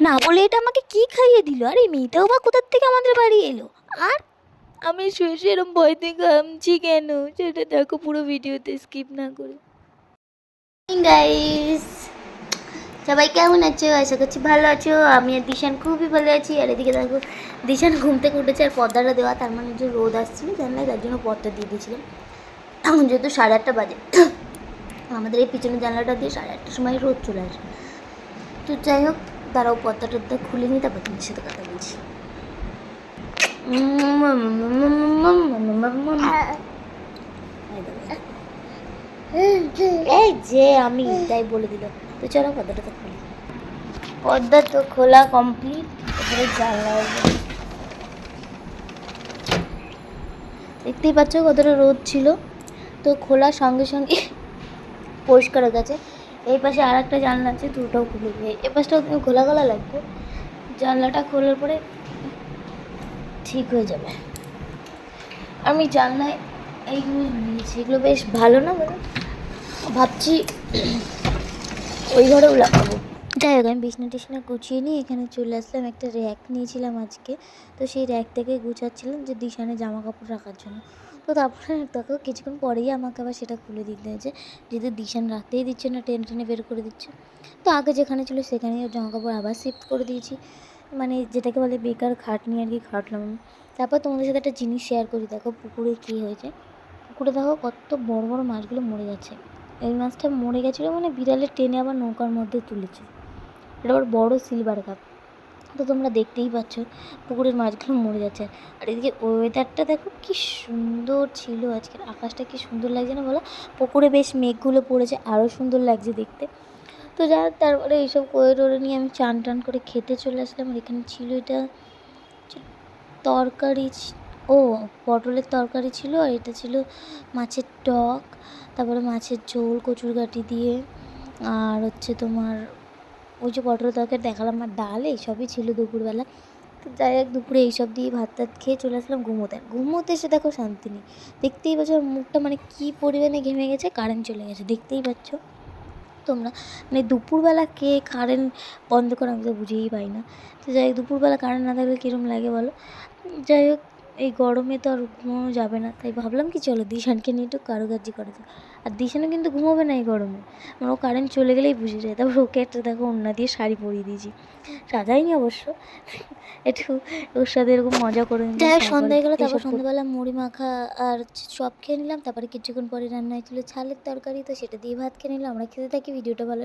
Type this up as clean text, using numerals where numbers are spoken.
না বলে এটা আমাকে কি খাইয়ে দিল? আর এই মেয়েটাও বা কোথার থেকে আমাদের বাড়ি এলো? আর আমি শুয়ে শুয়ে এরম ভয়তে ঘামছি কেন সেটা দেখো পুরো ভিডিওতে স্কিপ না করে। গাইস, সবাই কেমন আছো? আশা করছি ভালো আছো। আমি আর দিশান খুবই ভালো আছি। আর এদিকে দেখো দিশান ঘুম থেকে উঠেছে, আর পর্দাটা দেওয়া, তার মানে যে রোদ আসছিল জানলায়, তার জন্য পর্দা দিয়ে দিয়েছিলাম। এখন যেহেতু 8:30 বাজে, আমাদের এই পিছনের জানলাটা দিয়ে 8:30টার সময় রোদ চলে আসে। তো যাই হোক, দাঁড়াও পর্দা টর্দা খুলে নিই, তারপর তোমার সাথে কথা বলছি। এই যে আমি তাই বলে দিল। তো চলো পর্দাটা তো খুলি। পর্দা তো খোলা কমপ্লিট। এবারে জানলা দেখতেই পাচ্ছ কতটা রোদ ছিল। তো খোলার সঙ্গে সঙ্গে পরিষ্কার হয়ে গেছে। এই পাশে আর একটা জানলা আছে, দুটোও খুলে দিয়ে এ পাশটাও খোলা খোলা লাগবে। জানলাটা খোলার পরে ঠিক হয়ে যাবে। আমি জানলায় এইগুলো নিয়েছি, এগুলো বেশ ভালো না বলো, ভাবছি ওই ঘরেও লাগাবো। যাই হোক, আমি বিছনা টিছনা গুছিয়ে নিয়ে এখানে চলে আসলাম। একটা র্যাক নিয়েছিলাম আজকে, তো সেই র্যাক থেকে গুছাচ্ছিলাম যে দিশানে জামা কাপড় রাখার জন্য। তো তারপরে দেখো কিছুক্ষণ পরেই আমাকে আবার সেটা খুলে দিতে হয়েছে, যেহেতু দিশান রাখতেই দিচ্ছে না, টেনে টেনে বের করে দিচ্ছে। তো আগে যেখানে ছিল সেখানেই জামা কাপড় আবার শিফট করে দিয়েছি, মানে যেটাকে বলে বেকার খাটনি আর কি খাটলাম। তারপর তোমাদের সাথে একটা জিনিস শেয়ার করি। দেখো পুকুরে কী হয়েছে। পুকুরে দেখো কত বড় বড় মাছগুলো মরে যাচ্ছে। এই মাছটা মরে গেছিলো মানে বিড়ালে টেনে আবার নৌকার মধ্যে তুলেছে। এটা আবার বড়ো সিলভার কাপ। তো তোমরা দেখতেই পাচ্ছ পুকুরের মাছগুলো মরে যাচ্ছে। আর এদিকে ওয়েদারটা দেখো কি সুন্দর ছিল আজকের, আকাশটা কি সুন্দর লাগছে না বলো। পুকুরে বেশ মেঘগুলো পড়েছে, আরও সুন্দর লাগছে দেখতে। তো যাই হোক, তারপরে এইসব করে টোরে নিয়ে আমি চান টান করে খেতে চলে আসলাম। আর এখানে ছিল এটা তরকারি, ও পটলের তরকারি ছিল, আর এটা ছিল মাছের টক, তারপরে মাছের ঝোল কচুরগাটি দিয়ে, আর হচ্ছে তোমার ওই যে পটলের তরকারি দেখালাম, আর ডাল, এইসবই ছিল দুপুরবেলা। তো যাই হোক, দুপুরে এইসব দিয়ে ভাত টাত খেয়ে চলে আসলাম ঘুমোতে এসে দেখো শান্তি নেই। দেখতেই পাচ্ছ মুখটা মানে কী পরিমাণে ঘেমে গেছে, কারেন্ট চলে গেছে দেখতেই পাচ্ছ তোমরা। মানে দুপুরবেলা কে কারেন্ট বন্ধ করে আমি তো বুঝেই পাই না। তো যাই হোক, দুপুরবেলা কারেন্ট না থাকলে কীরকম লাগে বলো। যাই হোক, এই গরমে তো আর ঘুমানো যাবে না, তাই ভাবলাম কি চলো দিশানকে নিয়ে একটু কারুকার্য করে দিই। আর দিশানও কিন্তু ঘুমাবে না এই গরমে, মানে ও কারেন্ট চলে গেলেই বুঝে যায়। তারপর ওকে একটা দেখো ওড়না দিয়ে শাড়ি পরিয়ে দিয়েছি, সাজাইনি অবশ্য, একটু ওর সাথে এরকম মজা করে নিলাম। যাই হোক, সন্ধ্যা হয়ে গেলো। তারপর সন্ধ্যাবেলা মুড়ি মাখা আর চপ খেয়ে নিলাম। তারপরে কিছুক্ষণ পরে রান্না হয়েছিল ছালের তরকারি, তো সেটা দিয়ে ভাত খেয়ে নিলাম। আমরা খেতে থাকি। ভিডিওটা ভালো